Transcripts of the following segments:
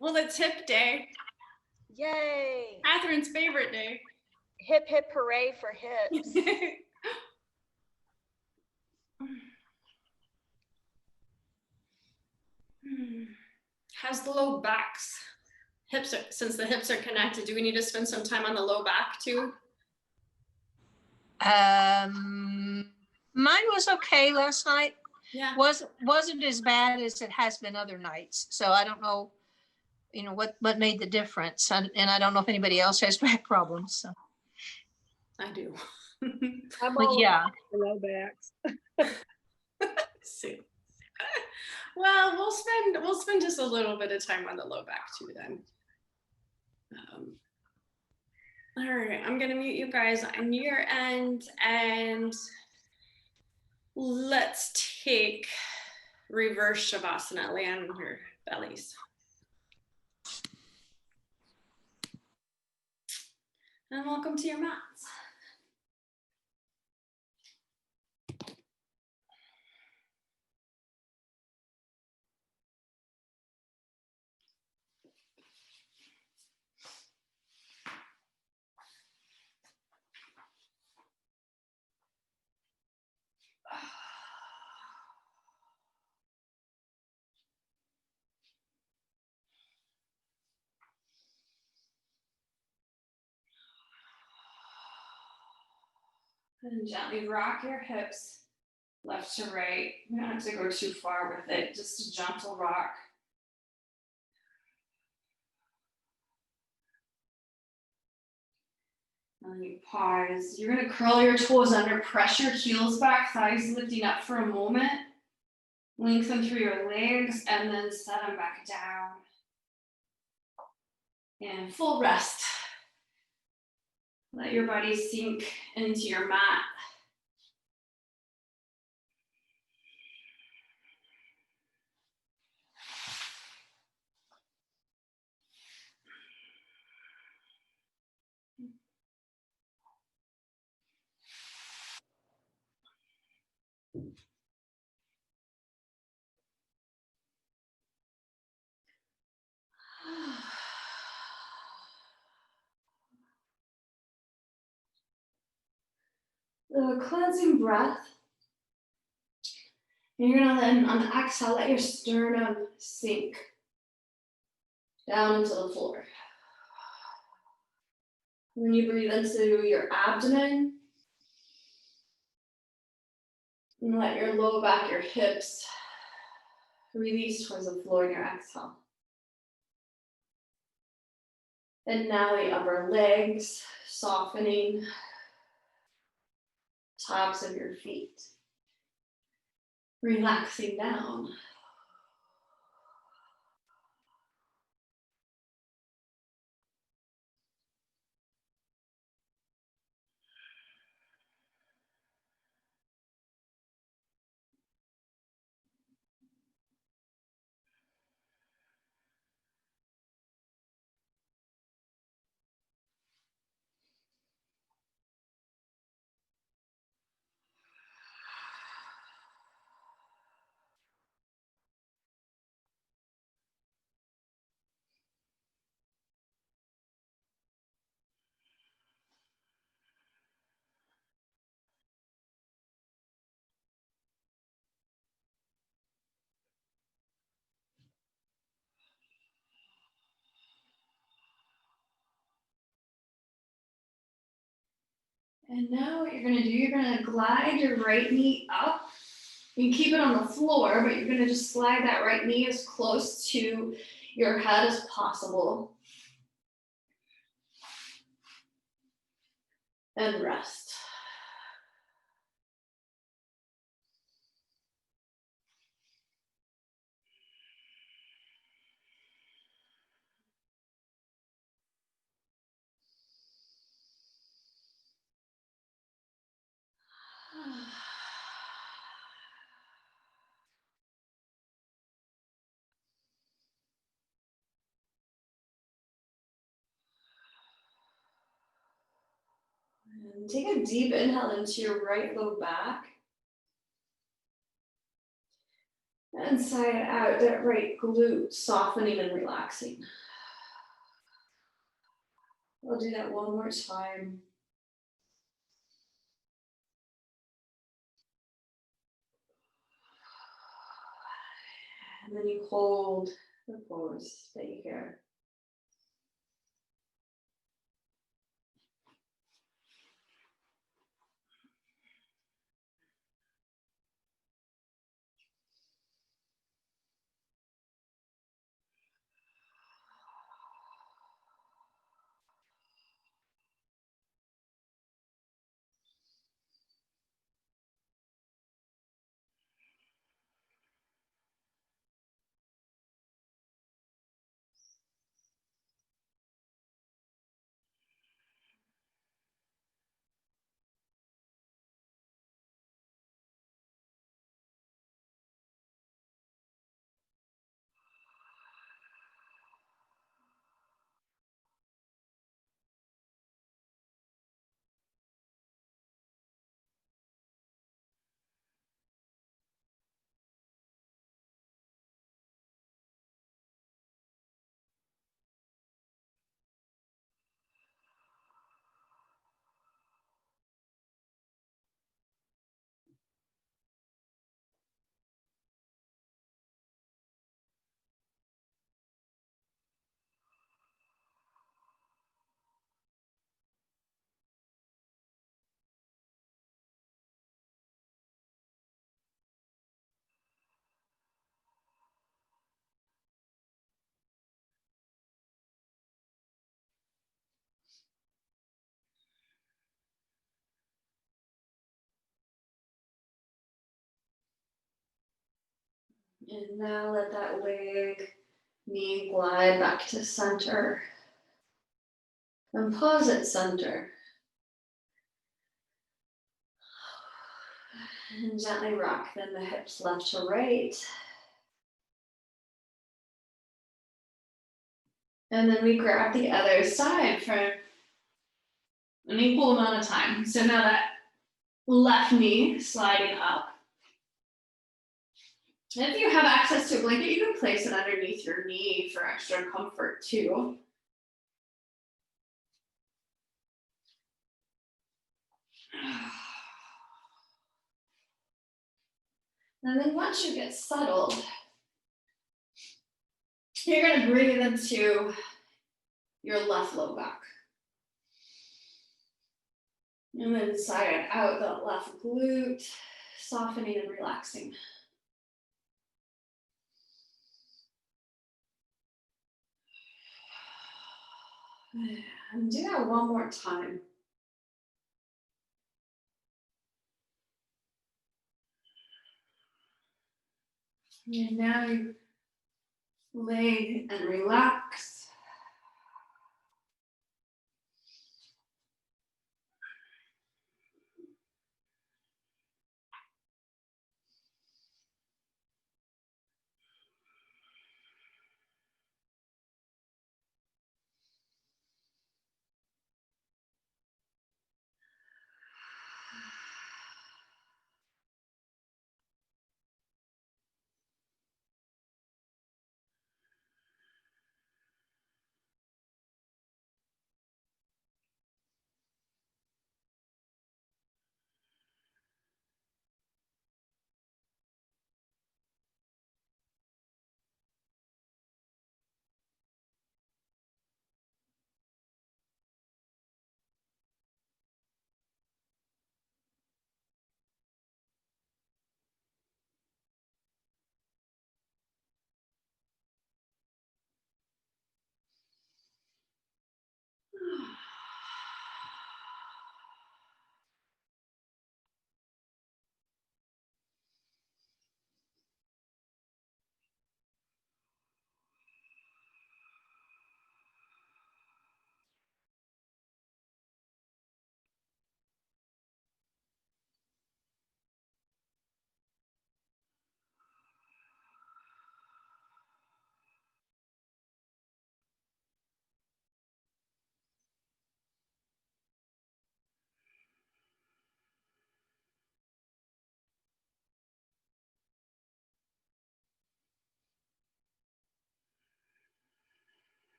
Well, it's hip day. Yay. Catherine's favorite day. Hip, hip, hooray for hips. How's the low backs? Since the hips are connected, do we need to spend some time on the low back too? Mine was okay last night. Yeah. Wasn't as bad as it has been other nights. So I don't know, what made the difference. And I don't know if anybody else has back problems. So. I do. I'm But all yeah. low backs. Well, we'll spend just a little bit of time on the low back too then. All right, I'm gonna mute you guys on your end and let's take reverse Shavasana, lay on your bellies. And welcome to your mats. And gently rock your hips left to right. You don't have to go too far with it, just a gentle rock. And then you pause. You're gonna curl your toes under pressure, heels back, thighs lifting up for a moment. Lengthen through your legs and then set them back down. And full rest. Let your body sink into your mat. The cleansing breath. And you're gonna then, on the exhale, let your sternum sink down into the floor. When you breathe into your abdomen, and let your low back, your hips, release towards the floor in your exhale. And now the upper legs, softening, tops of your feet, relaxing down. And now what you're gonna do, you're gonna glide your right knee up. You can keep it on the floor, but you're gonna just slide that right knee as close to your head as possible. And rest. And take a deep inhale into your right low back. And sigh it out, that right glute softening and relaxing. We'll do that one more time. And then you hold the pose, stay here. And now let that leg, knee glide back to center. And pause at center. And gently rock then the hips left to right. And then we grab the other side for an equal amount of time. So now that left knee sliding up. And if you have access to a blanket, you can place it underneath your knee for extra comfort too. And then once you get settled, you're going to breathe into your left low back. And then sigh it out, that left glute, softening and relaxing. And do that one more time. And now you lay and relax.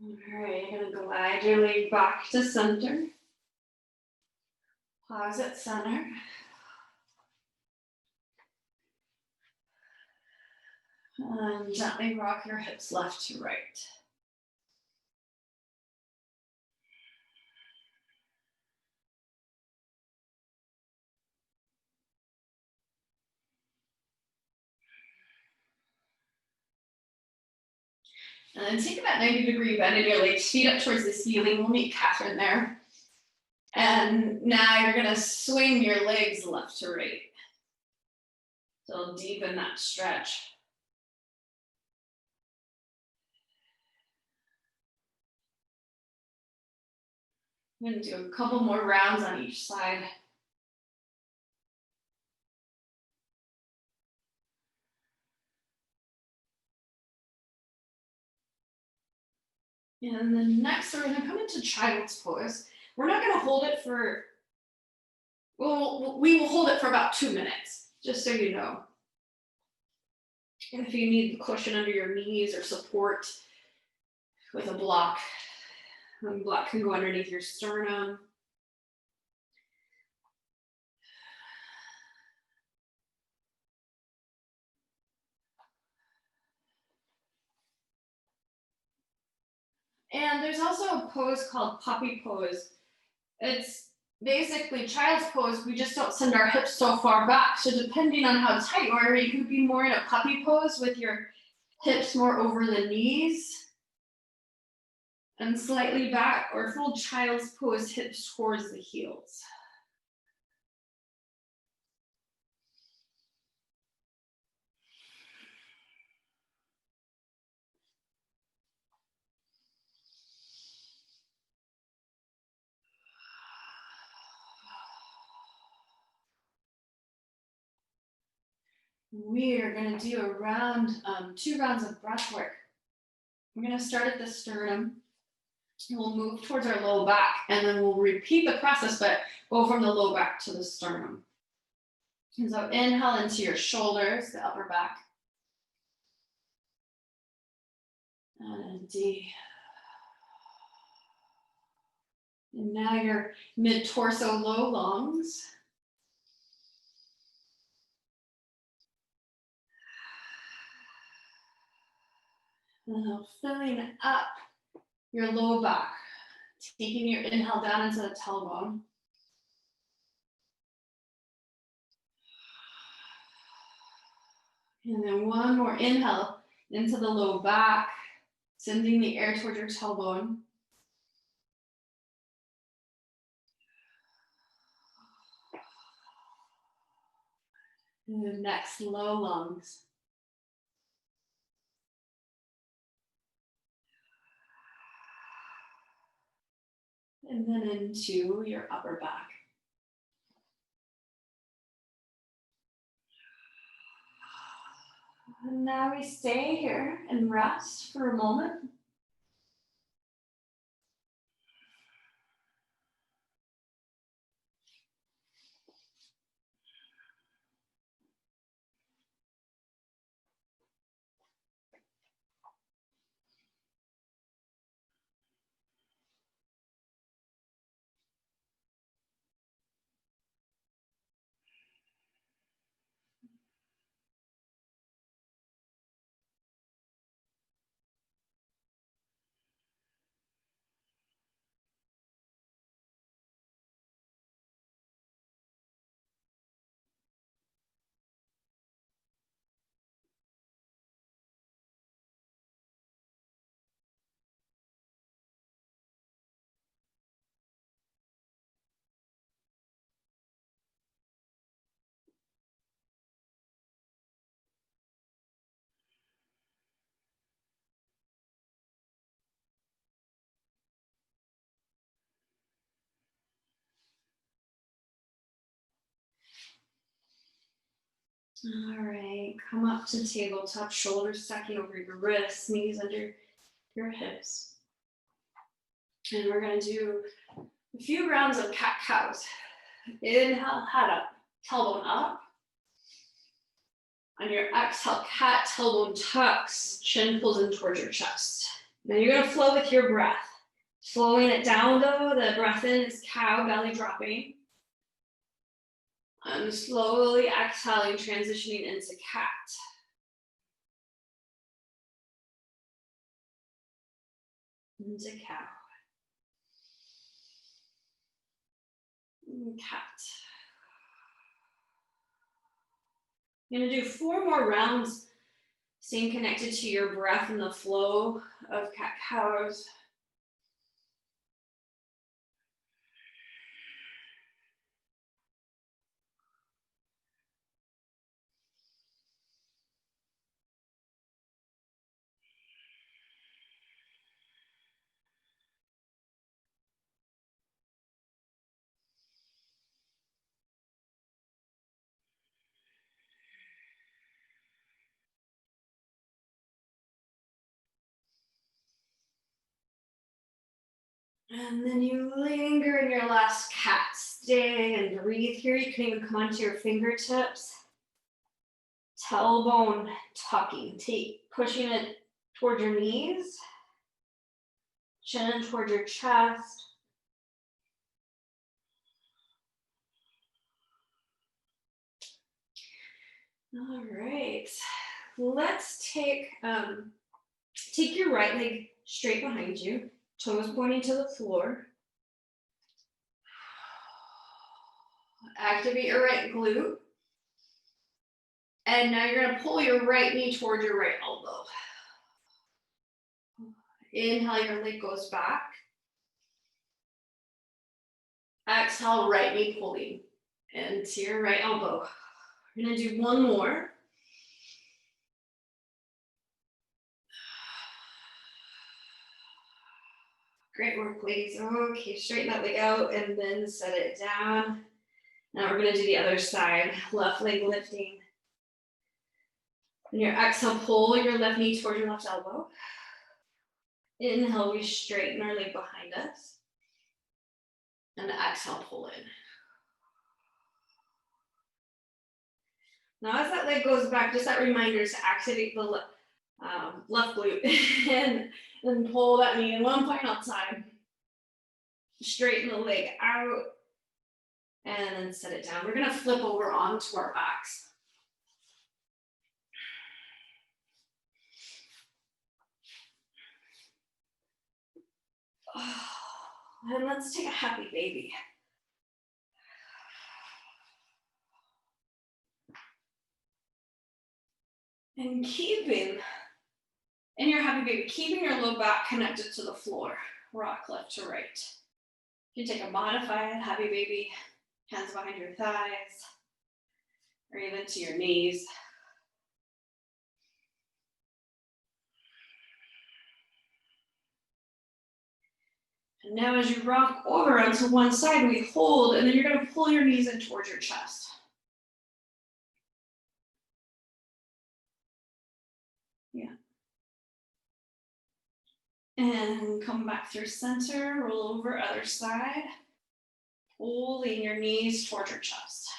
All right, you're gonna glide your leg back to center. Pause at center. And gently rock your hips left to right. And then take that 90-degree bend in your legs, feet up towards the ceiling. We'll meet Catherine there. And now you're gonna swing your legs left to right. So deepen that stretch. I'm gonna do a couple more rounds on each side. And then next, we're gonna come into child's pose. We're not gonna hold it for, well, we will hold it for about 2 minutes, just so you know. And if you need the cushion under your knees or support with a block, the block can go underneath your sternum. And there's also a pose called puppy pose. It's basically child's pose, we just don't send our hips so far back. So depending on how tight you are, you could be more in a puppy pose with your hips more over the knees and slightly back, or full child's pose, hips towards the heels. We are going to do a round, 2 rounds of breath work. We're going to start at the sternum. We'll move towards our low back, and then we'll repeat the process, but go from the low back to the sternum. And so inhale into your shoulders, the upper back. And deep. And now your mid-torso low lungs. And filling up your low back, taking your inhale down into the tailbone. And then one more inhale into the low back, sending the air towards your tailbone. And then next, low lungs. And then into your upper back. And now we stay here and rest for a moment. All right, come up to tabletop, shoulders stacking over your wrists, knees under your hips. And we're gonna do a few rounds of cat-cows. Inhale, head up, tailbone up. On your exhale, cat, tailbone tucks, chin pulls in towards your chest. Now you're gonna flow with your breath. Slowing it down though, the breath in is cow, belly dropping. I'm slowly exhaling, transitioning into cat. Into cow. Cat. I'm gonna do 4 more rounds, staying connected to your breath and the flow of cat cows. And then you linger in your last cat. Stay and breathe here. You can even come onto your fingertips. Tailbone tucking. Pushing it toward your knees. Chin toward your chest. All right. Let's take your right leg straight behind you. Toes pointing to the floor. Activate your right glute. And now you're going to pull your right knee toward your right elbow. Inhale, your leg goes back. Exhale, right knee pulling into your right elbow. We're going to do 1 more. Great work, ladies. Okay, straighten that leg out and then set it down. Now we're going to do the other side. Left leg lifting. And your exhale, pull your left knee towards your left elbow. Inhale, we straighten our leg behind us. And exhale, pull in. Now as that leg goes back, just that reminder to activate the left glute and then pull that knee in one final time. Straighten the leg out and then set it down. We're going to flip over onto our backs. And let's take a happy baby. And keeping, in your happy baby, keeping your low back connected to the floor, rock left to right. You can take a modified happy baby, hands behind your thighs, or even to your knees. And now as you rock over onto one side, we hold, and then you're going to pull your knees in towards your chest. Yeah. And come back through center, roll over other side, pulling your knees towards your chest.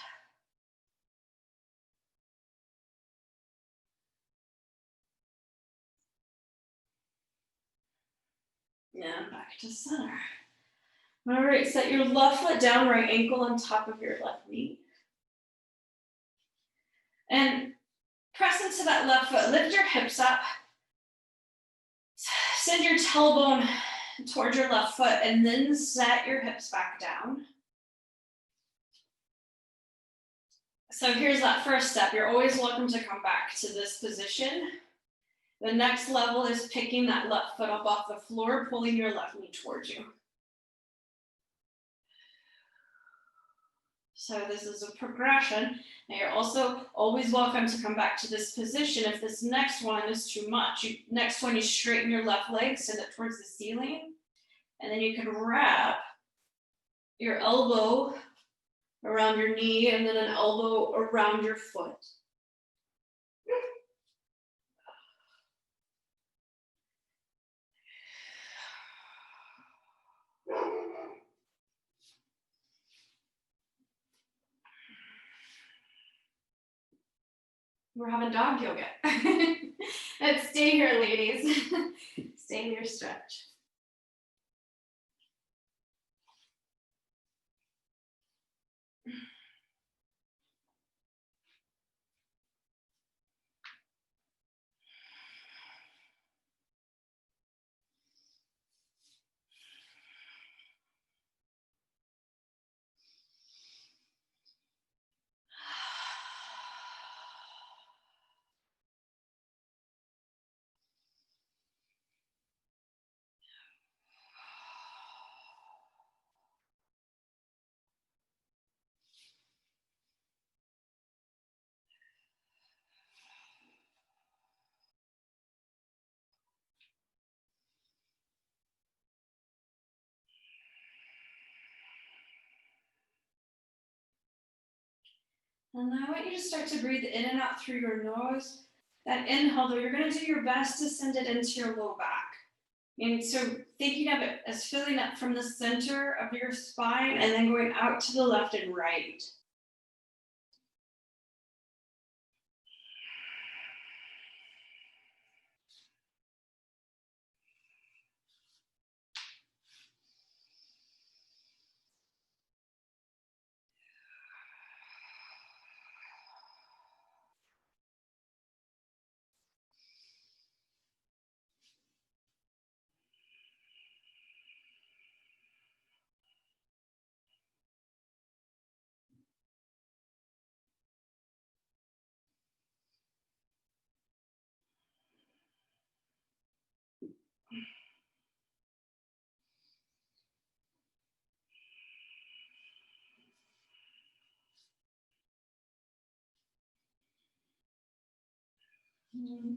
And back to center. All right, set your left foot down, right ankle on top of your left knee. And press into that left foot, lift your hips up. Send your tailbone towards your left foot and then set your hips back down. So here's that first step. You're always welcome to come back to this position. The next level is picking that left foot up off the floor, pulling your left knee towards you. So this is a progression. Now you're also always welcome to come back to this position if this next one is too much. Next one, you straighten your left leg, send it towards the ceiling. And then you can wrap your elbow around your knee and then an elbow around your foot. We're having dog yoga. Let's stay here, ladies. Stay in your stretch. And I want you to start to breathe in and out through your nose. That inhale, though, you're going to do your best to send it into your low back. And so thinking of it as filling up from the center of your spine and then going out to the left and right.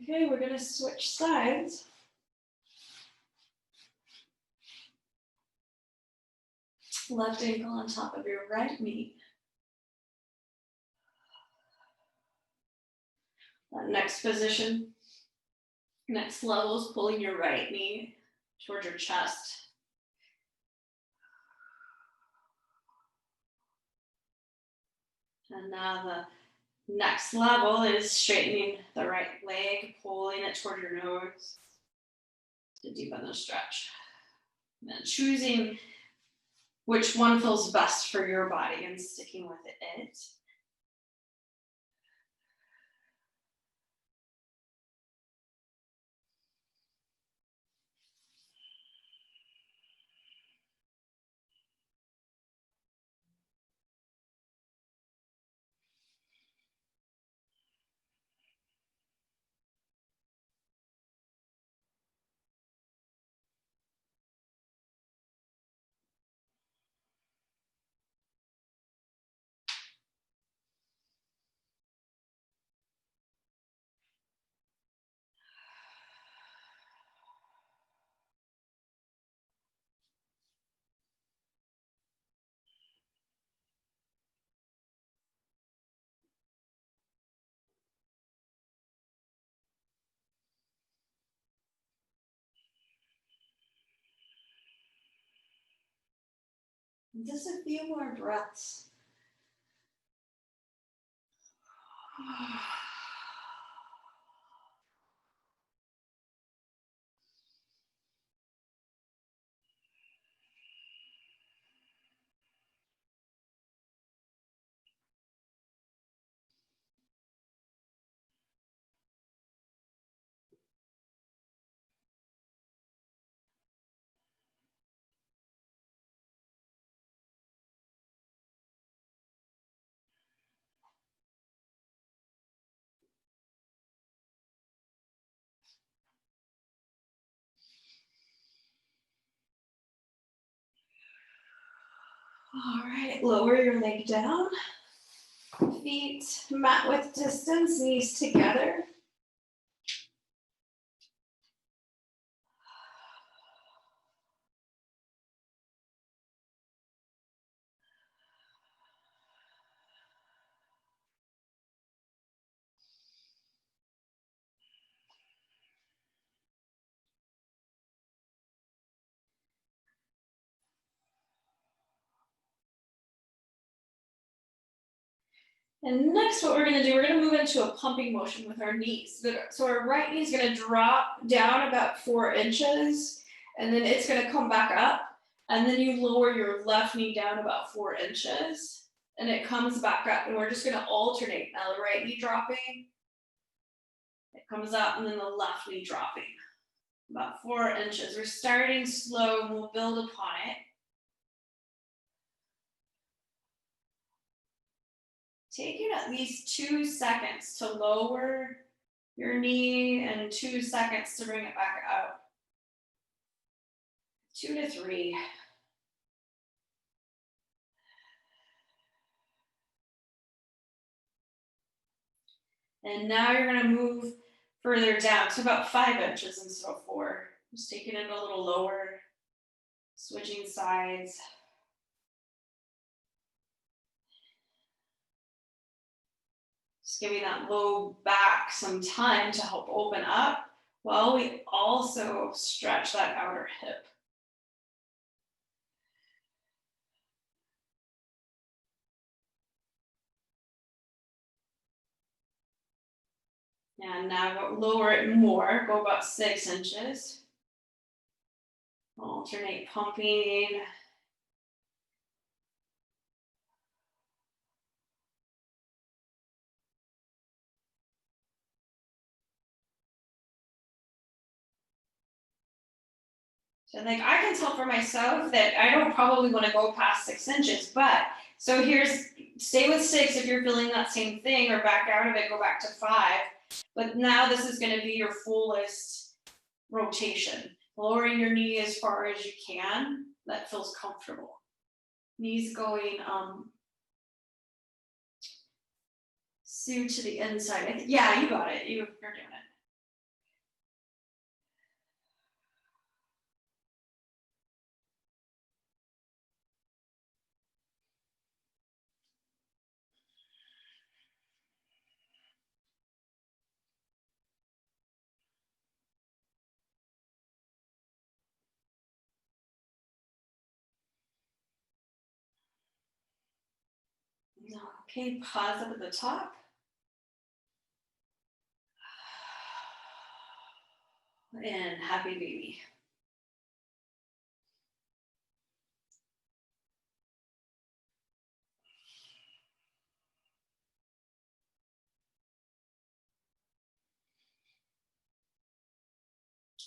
Okay, we're going to switch sides. Left ankle on top of your right knee. That next position, next level is pulling your right knee towards your chest. And now the next level is straightening the right leg, pulling it toward your nose to deepen the stretch. And then choosing which one feels best for your body and sticking with it. Just a few more breaths. All right, lower your leg down. Feet mat width distance, knees together. And next, what we're going to do, we're going to move into a pumping motion with our knees. So our right knee is going to drop down about 4 inches, and then it's going to come back up. And then you lower your left knee down about 4 inches, and it comes back up. And we're just going to alternate. Now the right knee dropping, it comes up, and then the left knee dropping about 4 inches. We're starting slow, and we'll build upon it. Taking at least 2 seconds to lower your knee and 2 seconds to bring it back up. 2 to 3. And now you're going to move further down to about 5 inches instead of 4. Just taking it a little lower, switching sides. Just giving that low back some time to help open up while we also stretch that outer hip. And now lower it more, go about 6 inches. Alternate pumping. So like I can tell for myself that I don't probably want to go past 6 inches, but so stay with 6 if you're feeling that same thing, or back out of it, go back to 5. But now this is going to be your fullest rotation. Lowering your knee as far as you can, that feels comfortable. Knees going Sue to the inside. Yeah, you got it. You're doing it. Okay, pause up at the top. And happy baby.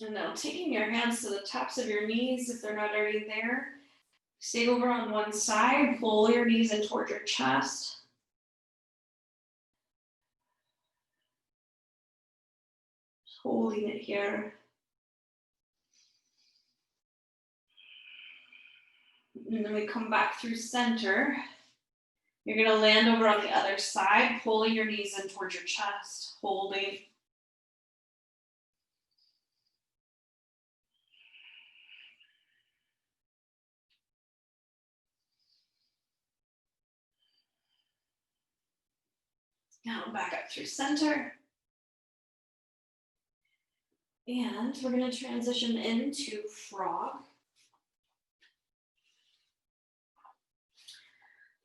And now taking your hands to the tops of your knees if they're not already there. Stay over on one side, pull your knees in toward your chest. Holding it here. And then we come back through center. You're gonna land over on the other side, pulling your knees in towards your chest, holding. Now back up through center. And we're gonna transition into frog.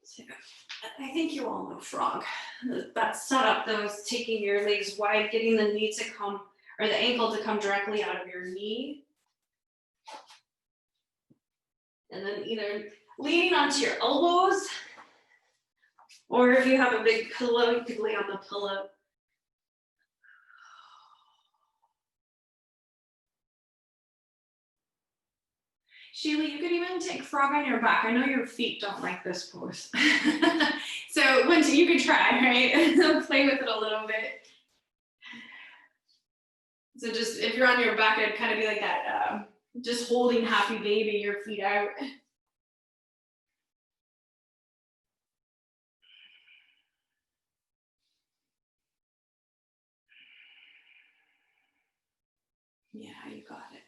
So, I think you all know frog. That setup though is taking your legs wide, getting the knee to come, or the ankle to come directly out of your knee. And then either leaning onto your elbows, or if you have a big pillow, you could lay on the pillow. Sheila, you could even take frog on your back. I know your feet don't like this pose. So once you could try, right? Play with it a little bit. So just if you're on your back, it'd kind of be like that, just holding happy baby, your feet out. Yeah, you got it.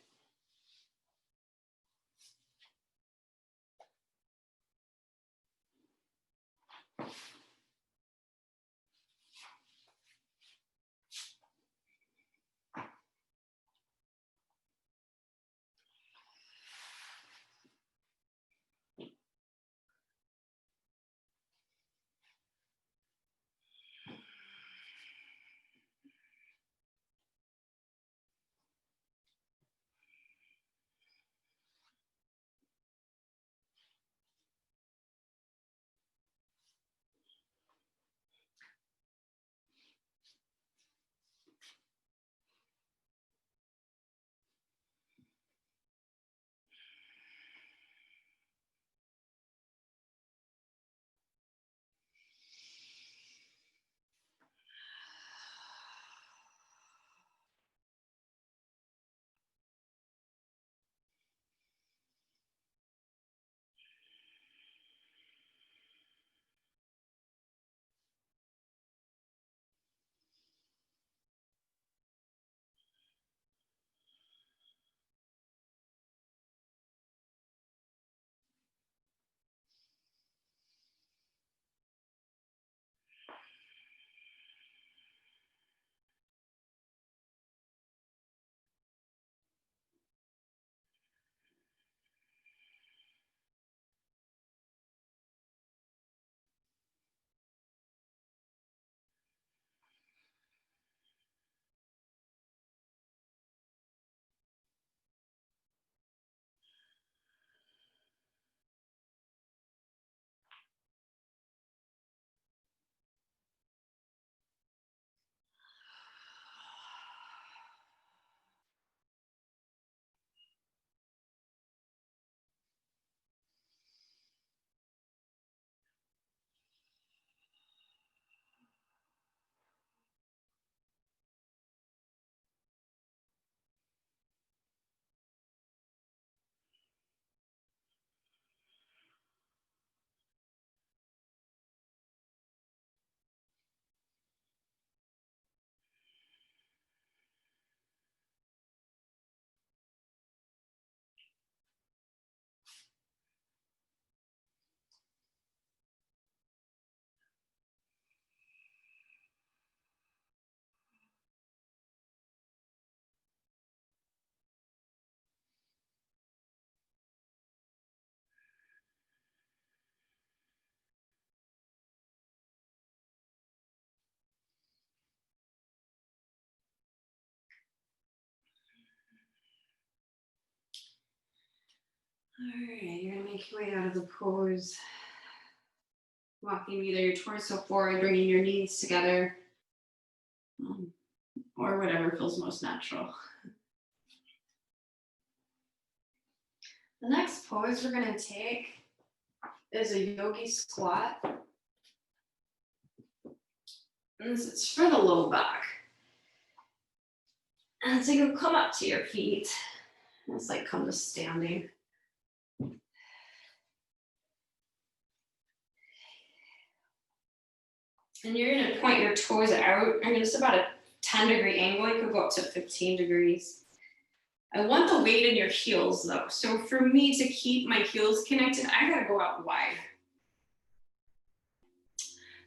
All right, you're gonna make your way out of the pose. Walking either your torso forward, bringing your knees together, or whatever feels most natural. The next pose we're gonna take is a Yogi Squat. And this is for the low back. And so you'll come up to your feet. And it's like come to standing. And you're gonna point your toes out. I'm just about a 10-degree angle. You could go up to 15 degrees. I want the weight in your heels though. So for me to keep my heels connected, I gotta go out wide.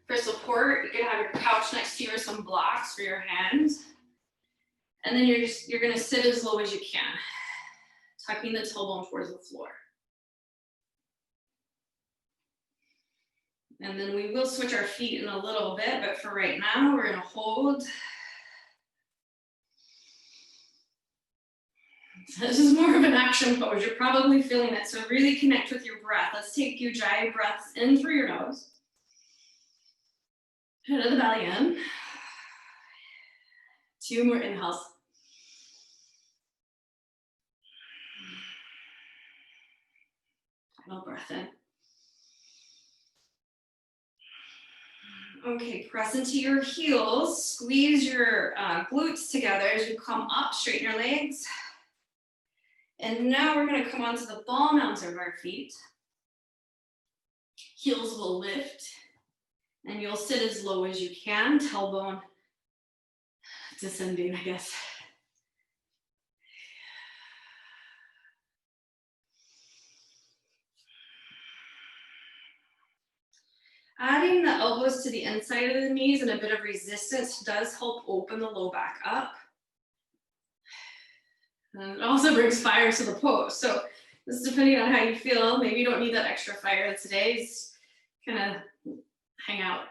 For support, you can have your couch next to you or some blocks for your hands. And then you're gonna sit as low as you can, tucking the tailbone towards the floor. And then we will switch our feet in a little bit, but for right now, we're gonna hold. So this is more of an action pose. You're probably feeling it. So really connect with your breath. Let's take Ujjayi breaths in through your nose. Head of the belly in. 2 more inhales. Final breath in. Okay, press into your heels. Squeeze your glutes together as you come up. Straighten your legs. And now we're going to come onto the ball mounts of our feet. Heels will lift. And you'll sit as low as you can. Tailbone descending, I guess. Adding the elbows to the inside of the knees and a bit of resistance does help open the low back up. And it also brings fire to the pose. So this is depending on how you feel. Maybe you don't need that extra fire today. Just kind of hang out.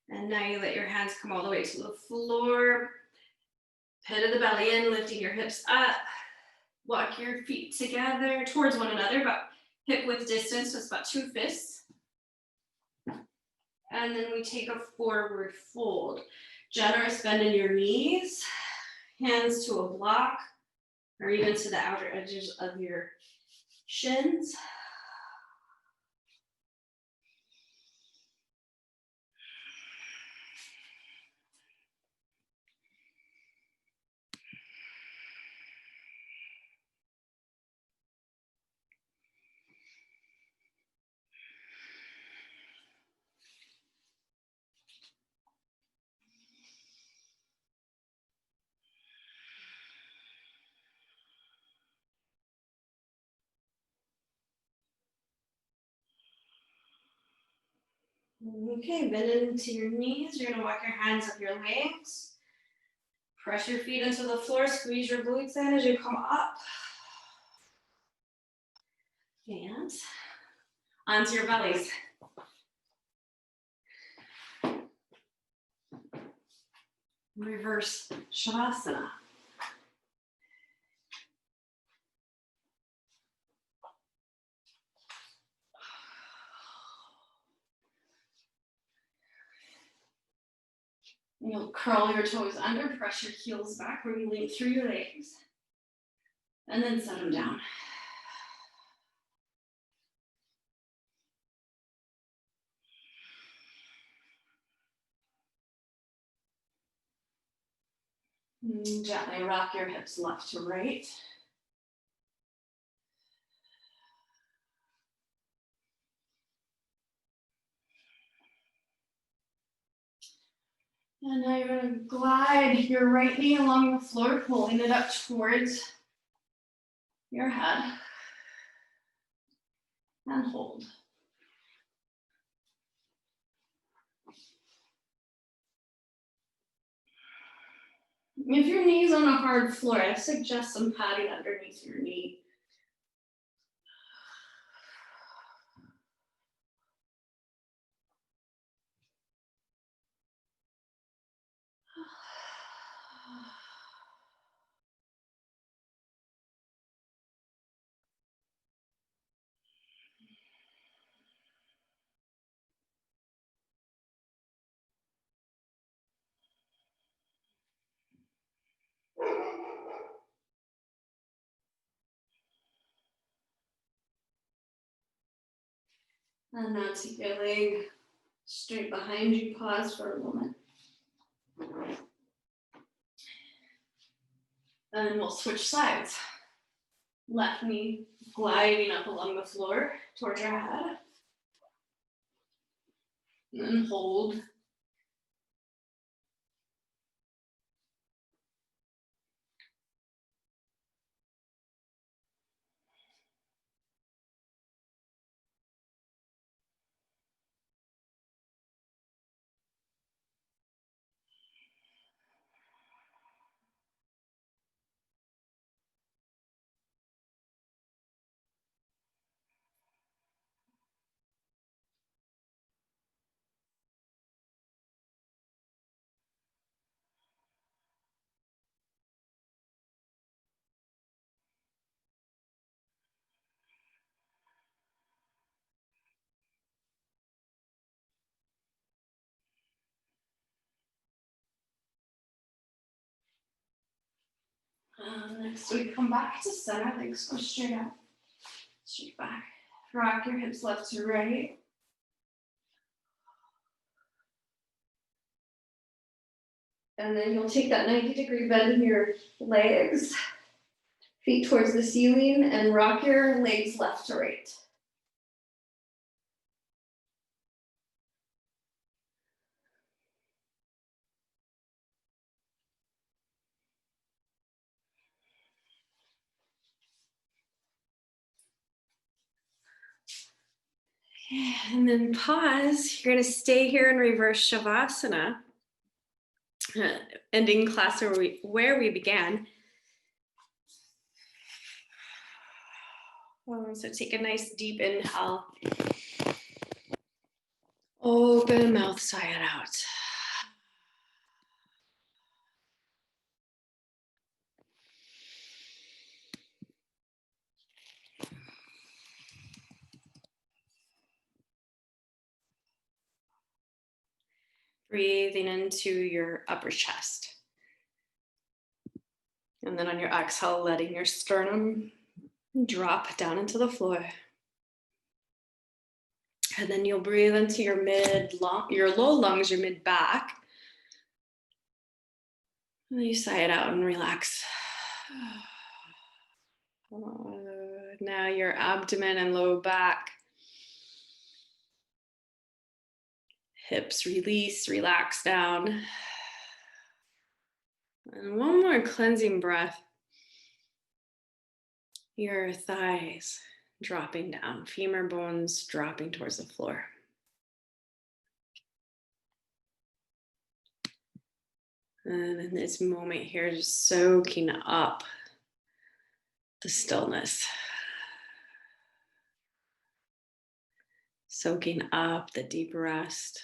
And now you let your hands come all the way to the floor. Head of the belly in, lifting your hips up. Walk your feet together towards one another, but hip width distance, so it's about 2 fists. And then we take a forward fold. Generous bend in your knees, hands to a block, or even to the outer edges of your shins. Okay, bend into your knees. You're gonna walk your hands up your legs. Press your feet into the floor, squeeze your glutes in as you come up. And onto your bellies. Reverse Shavasana. You'll curl your toes under, press your heels back, really through your legs, and then set them down. And gently rock your hips left to right. And now you're going to glide your right knee along the floor, pulling it up towards your head. And hold. If your knee's on a hard floor, I suggest some padding underneath your knee. And now take your leg straight behind you. Pause for a moment. And we'll switch sides. Left knee gliding up along the floor towards your head. And then hold. Next we come back to center, legs go straight up, straight back. Rock your hips left to right. And then you'll take that 90-degree bend in your legs, feet towards the ceiling, and rock your legs left to right. And then pause. You're going to stay here in reverse Shavasana, ending class where we began. So take a nice deep inhale. Open mouth, sigh it out. Breathing into your upper chest. And then on your exhale, letting your sternum drop down into the floor. And then you'll breathe into your your low lungs, your mid back. And then you sigh it out and relax. Now your abdomen and low back. Hips release, relax down. And one more cleansing breath. Your thighs dropping down, femur bones dropping towards the floor. And in this moment here, just soaking up the stillness. Soaking up the deep rest.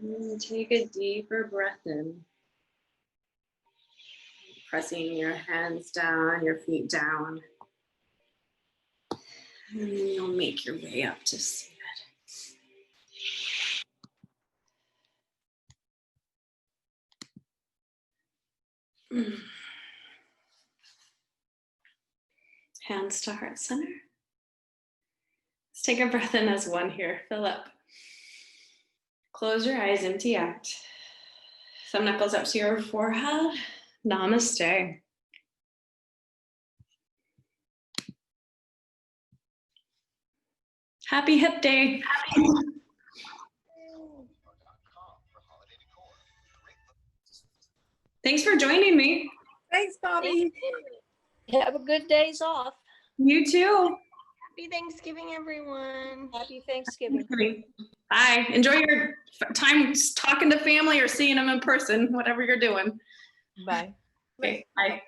And take a deeper breath in. Pressing your hands down, your feet down. And then you'll make your way up to seated. Hands to heart center. Let's take a breath in as one here. Fill up. Close your eyes, empty out. Thumb knuckles up to your forehead. Namaste. Happy hip day. Thanks for joining me. Thanks, Bobby. Have a good days off. You too. Happy Thanksgiving, everyone. Happy Thanksgiving. Bye. Enjoy your time talking to family or seeing them in person, whatever you're doing. Bye. Okay, bye.